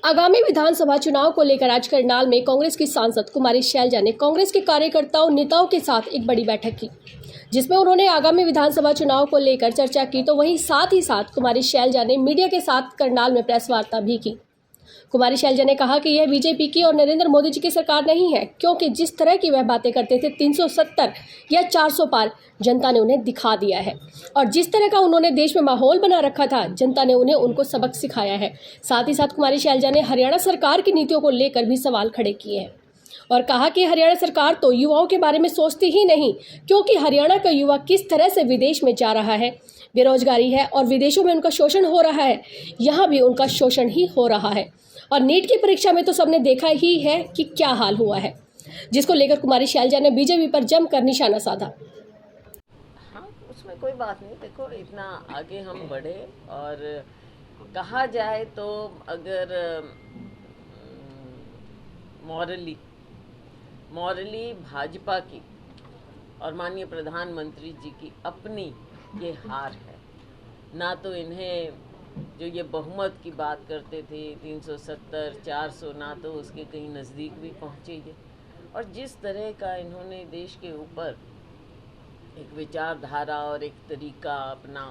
आगामी विधानसभा चुनाव को लेकर आज करनाल में कांग्रेस की सांसद कुमारी शैलजा ने कांग्रेस के कार्यकर्ताओं नेताओं के साथ एक बड़ी बैठक की, जिसमें उन्होंने आगामी विधानसभा चुनाव को लेकर चर्चा की। तो वहीं साथ ही साथ कुमारी शैलजा ने मीडिया के साथ करनाल में प्रेस वार्ता भी की। कुमारी शैलजा ने कहा कि यह बीजेपी की और नरेंद्र मोदी जी की सरकार नहीं है, क्योंकि जिस तरह की वह बातें करते थे 370 या 400 पार जनता ने उन्हें दिखा दिया है, और जिस तरह का उन्होंने देश में माहौल बना रखा था जनता ने उनको सबक सिखाया है। साथ ही साथ कुमारी शैलजा ने हरियाणा सरकार की नीतियों को लेकर भी सवाल खड़े किए हैं और कहा कि हरियाणा सरकार तो युवाओं के बारे में सोचती ही नहीं, क्योंकि हरियाणा का युवा किस तरह से विदेश में जा रहा है, बेरोजगारी है और विदेशों में उनका शोषण हो रहा है, यहाँ भी उनका शोषण ही हो रहा है। और नीट की परीक्षा में तो सबने देखा ही है कि क्या हाल हुआ है, जिसको लेकर कुमारी शैलजा ने बीजेपी पर जमकर निशाना साधा। हाँ, उसमें कोई बात नहीं। देखो, इतना आगे हम बढ़े और कहा जाए तो अगर मॉरली भाजपा की और माननीय प्रधानमंत्री जी की अपनी ये हार है। ना तो इन्हें जो ये बहुमत की बात करते थे 370 400, ना तो उसके कहीं नज़दीक भी पहुँचे ये, और जिस तरह का इन्होंने देश के ऊपर एक विचारधारा और एक तरीका अपना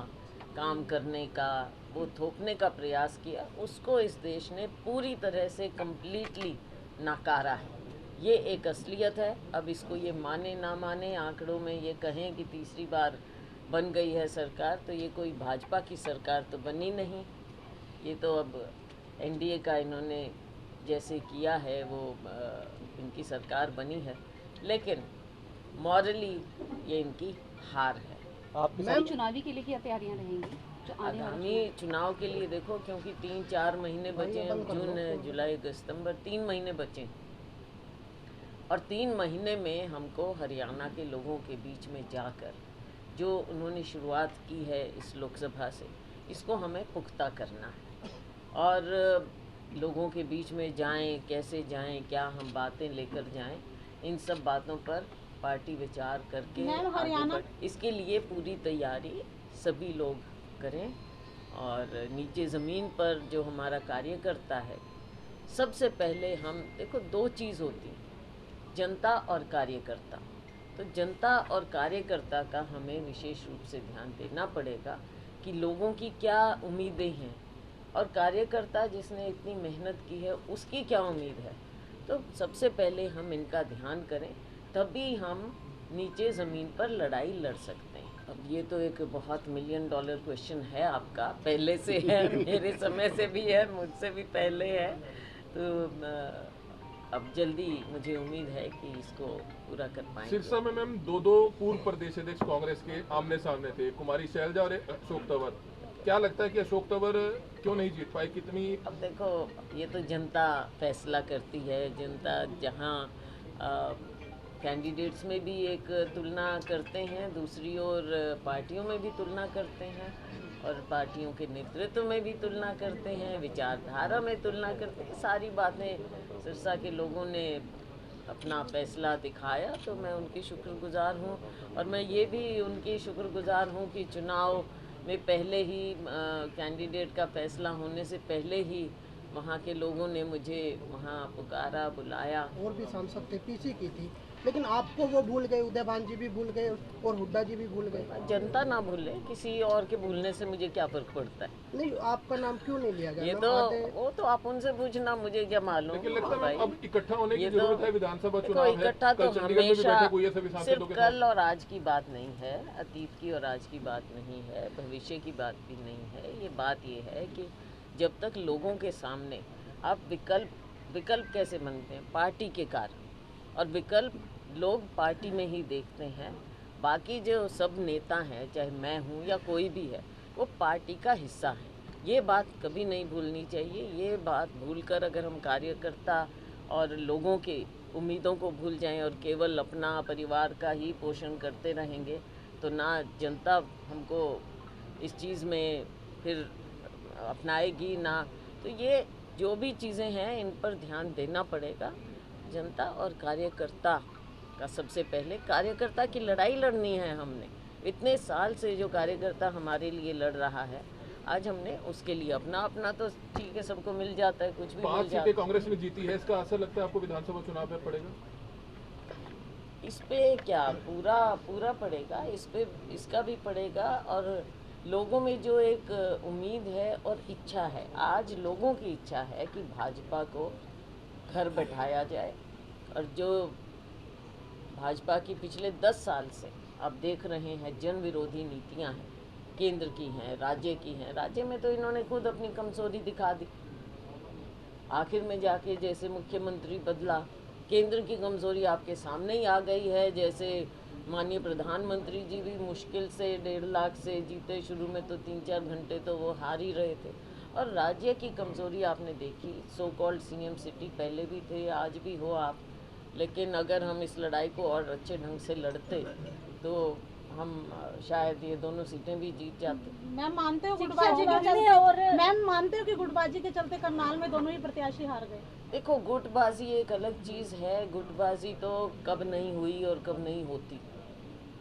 काम करने का वो थोपने का प्रयास किया, उसको इस देश ने पूरी तरह से कम्प्लीटली नकारा है। ये एक असलियत है। अब इसको ये माने ना माने, आंकड़ों में ये कहें कि तीसरी बार बन गई है सरकार, तो ये कोई भाजपा की सरकार तो बनी नहीं। ये तो अब एनडीए का इन्होंने जैसे किया है वो इनकी सरकार बनी है, लेकिन मॉरली ये इनकी हार है। मैम, चुनावी के लिए क्या तैयारियां रहेंगी आगामी चुनाव के लिए? देखो, क्योंकि 3-4 महीने बचे हैं, जून जुलाई अगस्त सितंबर 3 महीने बचे हैं, और 3 महीने में हमको हरियाणा के लोगों के बीच में जाकर जो उन्होंने शुरुआत की है इस लोकसभा से, इसको हमें पुख्ता करना है और लोगों के बीच में जाएं, कैसे जाएं, क्या हम बातें लेकर जाएं, इन सब बातों पर पार्टी विचार करके आगे इसके लिए पूरी तैयारी सभी लोग करें। और नीचे ज़मीन पर जो हमारा कार्यकर्ता है, सबसे पहले हम देखो, 2 चीज़ होती हैं, जनता और कार्यकर्ता। तो जनता और कार्यकर्ता का हमें विशेष रूप से ध्यान देना पड़ेगा कि लोगों की क्या उम्मीदें हैं और कार्यकर्ता जिसने इतनी मेहनत की है उसकी क्या उम्मीद है। तो सबसे पहले हम इनका ध्यान करें, तभी हम नीचे ज़मीन पर लड़ाई लड़ सकते हैं। अब ये तो एक बहुत $1 मिलियन क्वेश्चन है आपका, पहले से है, मेरे समय से भी है, मुझसे भी पहले है, तो अब जल्दी मुझे उम्मीद है कि इसको पूरा कर पाएंगे। सिरसा में मैम 2 पूर्व प्रदेश अध्यक्ष कांग्रेस के आमने सामने थे, कुमारी शैलजा और अशोक तंवर। क्या लगता है कि अशोक तंवर क्यों नहीं जीत पाए? कितनी? अब देखो, ये तो जनता फैसला करती है। जनता जहाँ कैंडिडेट्स में भी एक तुलना करते हैं, दूसरी ओर पार्टियों में भी तुलना करते हैं, और पार्टियों के नेतृत्व में भी तुलना करते हैं, विचारधारा में तुलना करते हैं। सारी बातें सिरसा के लोगों ने अपना फैसला दिखाया, तो मैं उनकी शुक्रगुजार हूँ। और मैं ये भी उनकी शुक्रगुजार हूँ कि चुनाव में पहले ही कैंडिडेट का फैसला होने से पहले ही वहाँ के लोगों ने मुझे वहाँ पुकारा, बुलाया। और भी सांसद थे, पीछे की थी, लेकिन आपको वो भूल गए, उदयभान जी भी भूल गए और हुड्डा जी भी भूल गए। जनता ना भूले, किसी और के भूलने से मुझे क्या फर्क पड़ता है? नहीं, आपका नाम क्यों नहीं लिया गया? ये तो वो तो आप उनसे पूछना, मुझे क्या मालूम। लेकिन लगता है अब इकट्ठा होने की ये जरूरत है, विधानसभा चुनाव है। इकट्ठा तो हमेशा सिर्फ के कल और आज की बात नहीं है, अतीत की और आज की बात नहीं है, भविष्य की बात भी नहीं है। ये बात ये है कि जब तक लोगों के सामने आप विकल्प कैसे बनते हैं? पार्टी के कारण, और विकल्प लोग पार्टी में ही देखते हैं। बाकी जो सब नेता हैं, चाहे मैं हूँ या कोई भी है, वो पार्टी का हिस्सा है। ये बात कभी नहीं भूलनी चाहिए। ये बात भूलकर अगर हम कार्यकर्ता और लोगों के उम्मीदों को भूल जाएं और केवल अपना परिवार का ही पोषण करते रहेंगे, तो ना जनता हमको इस चीज़ में फिर अपनाएगी ना। तो ये जो भी चीज़ें हैं, इन पर ध्यान देना पड़ेगा। जनता और कार्यकर्ता का सबसे पहले, कार्यकर्ता की लड़ाई लड़नी है हमने। इतने साल से जो कार्यकर्ता हमारे लिए लड़ रहा है, आज हमने उसके लिए अपना अपना तो ठीक है, सबको मिल जाता है, कुछ भी 5 मिल सीटें जाता है। कांग्रेस ने जीती है, इसका असर लगता है आपको विधानसभा चुनाव में पड़ेगा? इस पे क्या पूरा पूरा पड़ेगा, इस पे इसका भी पड़ेगा। और लोगों में जो एक उम्मीद है और इच्छा है, आज लोगों की इच्छा है कि भाजपा को घर बैठाया जाए। और जो भाजपा की पिछले 10 साल से आप देख रहे हैं जन विरोधी नीतियां हैं, केंद्र की हैं, राज्य की हैं। राज्य में तो इन्होंने खुद अपनी कमजोरी दिखा दी। आखिर में जाके जैसे मुख्यमंत्री बदला, केंद्र की कमजोरी आपके सामने ही आ गई है। जैसे माननीय प्रधानमंत्री जी भी मुश्किल से 1.5 लाख से जीते, शुरू में तो 3-4 घंटे तो वो हार ही रहे थे। और राज्य की कमजोरी आपने देखी, सो कॉल्ड सीएम सिटी पहले भी थे, आज भी हो आप। लेकिन अगर हम इस लड़ाई को और अच्छे ढंग से लड़ते तो हम शायद ये दोनों सीटें भी जीत जाते। मैम मानते हो गुटबाजी के चलते और मैम मानते हो कि गुटबाजी के चलते करनाल में दोनों ही प्रत्याशी हार गए? देखो, गुटबाजी एक अलग चीज़ है। गुटबाजी तो कब नहीं हुई और कब नहीं होती,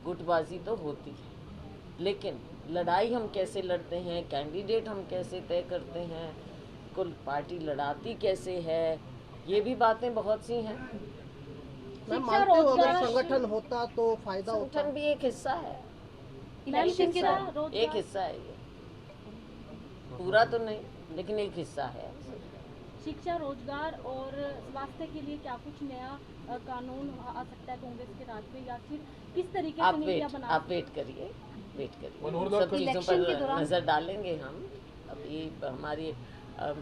गुटबाजी तो होती है। लेकिन लड़ाई हम कैसे लड़ते हैं, कैंडिडेट हम कैसे तय करते हैं, कुल पार्टी लड़ाती कैसे है, ये भी बातें बहुत सी हैं। मैम मानते हो अगर संगठन होता तो फायदा होता? संगठन भी एक हिस्सा है, इलेक्शन के एक हिस्सा है ये, पूरा तो नहीं लेकिन एक हिस्सा है। शिक्षा, रोजगार और स्वास्थ्य के लिए क्या कुछ नया कानून आ सकता है कांग्रेस के राज में, या फिर किस तरीके से नीतियां बना? आप वेट करिए, मनोहर लाल सब चीज़ों पर नज़र डालेंगे हम। अभी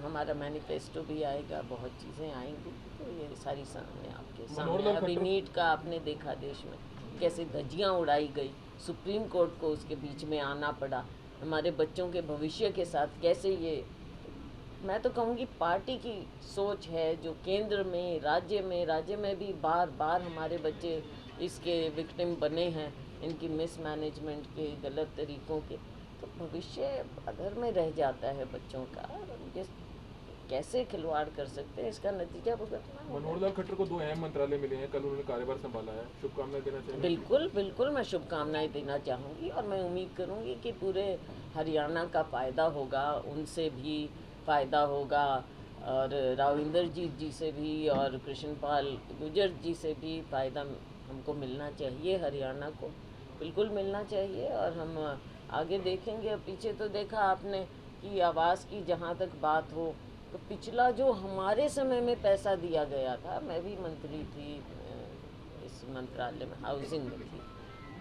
हमारा मैनिफेस्टो भी आएगा, बहुत चीज़ें आएंगी, तो ये सारी सामने आपके सामने। अभी नीट का आपने देखा देश में कैसे धज्जियाँ उड़ाई गई, सुप्रीम कोर्ट को उसके बीच में आना पड़ा। हमारे बच्चों के भविष्य के साथ कैसे ये, मैं तो कहूँगी पार्टी की सोच है जो केंद्र में, राज्य में भी बार बार हमारे बच्चे इसके विक्टिम बने हैं, इनकी मिसमैनेजमेंट के, गलत तरीक़ों के। तो भविष्य अगर में रह जाता है बच्चों का, ये कैसे खिलवाड़ कर सकते हैं, इसका नतीजा भुगतना होगा। मनोहर लाल खट्टर को 2 अहम मंत्रालय मिले हैं, कल उन्होंने कार्यभार संभाला है, शुभकामनाएं देना चाहिए? बिल्कुल मैं शुभकामनाएं देना चाहूँगी और मैं उम्मीद करूँगी कि पूरे हरियाणा का फ़ायदा होगा, उनसे भी फ़ायदा होगा, और राविंदर जी से भी और कृष्णपाल गुर्जर जी से भी फ़ायदा हमको मिलना चाहिए, हरियाणा को बिल्कुल मिलना चाहिए। और हम आगे देखेंगे। अब पीछे तो देखा आपने कि आवास की जहाँ तक बात हो, तो पिछला जो हमारे समय में पैसा दिया गया था, मैं भी मंत्री थी इस मंत्रालय में, हाउसिंग में थी,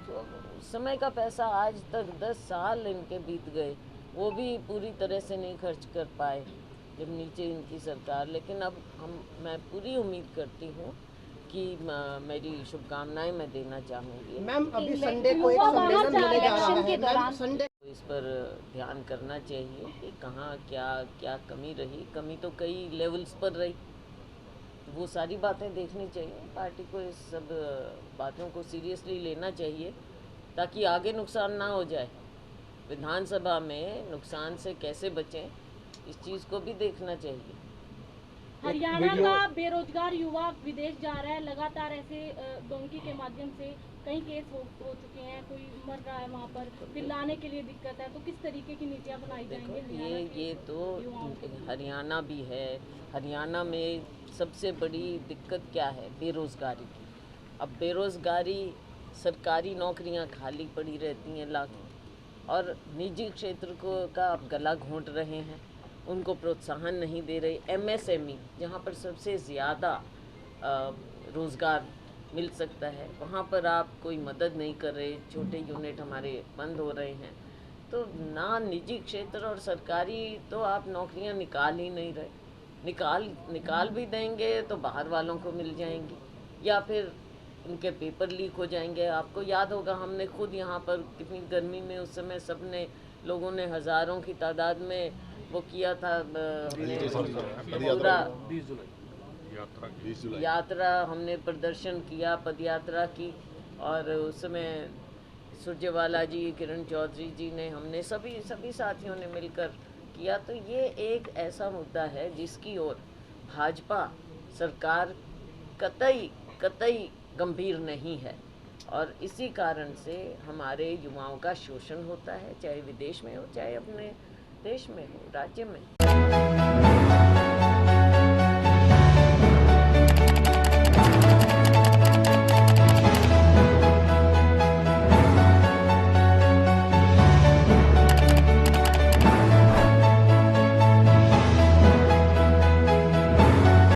तो उस समय का पैसा आज तक 10 साल इनके बीत गए, वो भी पूरी तरह से नहीं खर्च कर पाए जब नीचे इनकी सरकार। लेकिन अब मैं पूरी उम्मीद करती हूँ कि मेरी शुभकामनाएं मैं देना चाहूँगी। मैम अभी संडे को एक सम्मेलन होने जा रहा है, मैम संडे इस पर ध्यान करना चाहिए कि कहाँ क्या कमी रही। कमी तो कई लेवल्स पर रही, वो सारी बातें देखनी चाहिए। पार्टी को इस सब बातों को सीरियसली लेना चाहिए ताकि आगे नुकसान ना हो जाए। विधानसभा में नुकसान से कैसे बचें, इस चीज़ को भी देखना चाहिए। हरियाणा का बेरोजगार युवा विदेश जा रहा है, लगातार ऐसे डोंकी के माध्यम से कई केस हो चुके हैं, कोई मर रहा है वहाँ पर, फिर लाने के लिए दिक्कत है, तो किस तरीके की नीतियाँ बनाई जाएंगी? ये तो हरियाणा भी है। हरियाणा में सबसे बड़ी दिक्कत क्या है? बेरोज़गारी की। अब बेरोज़गारी, सरकारी नौकरियां खाली पड़ी रहती हैं लाखों, और निजी क्षेत्र का आप गला घोंट रहे हैं, उनको प्रोत्साहन नहीं दे रहे। एमएसएमई जहाँ पर सबसे ज़्यादा रोज़गार मिल सकता है, वहाँ पर आप कोई मदद नहीं कर रहे। छोटे यूनिट हमारे बंद हो रहे हैं, तो ना निजी क्षेत्र और सरकारी तो आप नौकरियां निकाल ही नहीं रहे। निकाल भी देंगे तो बाहर वालों को मिल जाएंगी, या फिर उनके पेपर लीक हो जाएंगे। आपको याद होगा हमने खुद यहाँ पर कितनी गर्मी में उस समय सबने लोगों ने हज़ारों की तादाद में वो किया था, हमने पूरा 20 जुलाई यात्रा हमने प्रदर्शन किया, पद यात्रा की। और उस समय सुरजेवाला जी, किरण चौधरी जी ने, हमने सभी साथियों ने मिलकर किया। तो ये एक ऐसा मुद्दा है जिसकी ओर भाजपा सरकार कतई गंभीर नहीं है, और इसी कारण से हमारे युवाओं का शोषण होता है, चाहे विदेश में हो चाहे अपने देश में हो, राज्य में।